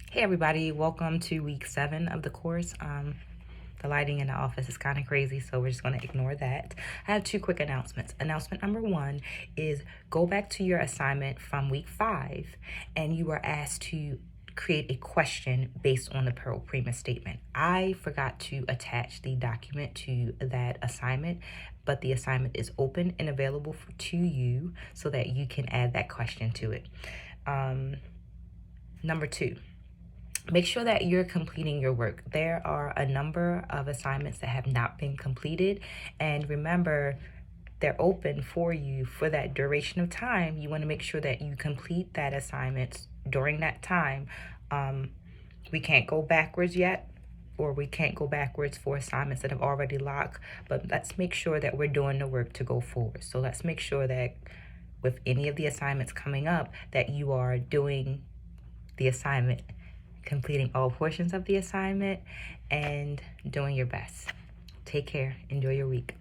Hey everybody, welcome to week 7 of the course. The lighting in the office is kind of crazy, so we're just going to ignore that. I have 2 quick announcements. Announcement number 1 is go back to your assignment from week 5, and you are asked to create a question based on the Pro Prima statement. I forgot to attach the document to that assignment, but the assignment is open and available to you so that you can add that question to it. Number 2. Make sure that you're completing your work. There are a number of assignments that have not been completed, and remember, they're open for you for that duration of time. You want to make sure that you complete that assignment during that time. We can't go backwards yet, or we can't go backwards for assignments that have already locked, but let's make sure that we're doing the work to go forward. So let's make sure that with any of the assignments coming up that you are doing the assignment, completing all portions of the assignment, and doing your best. Take care. Enjoy your week.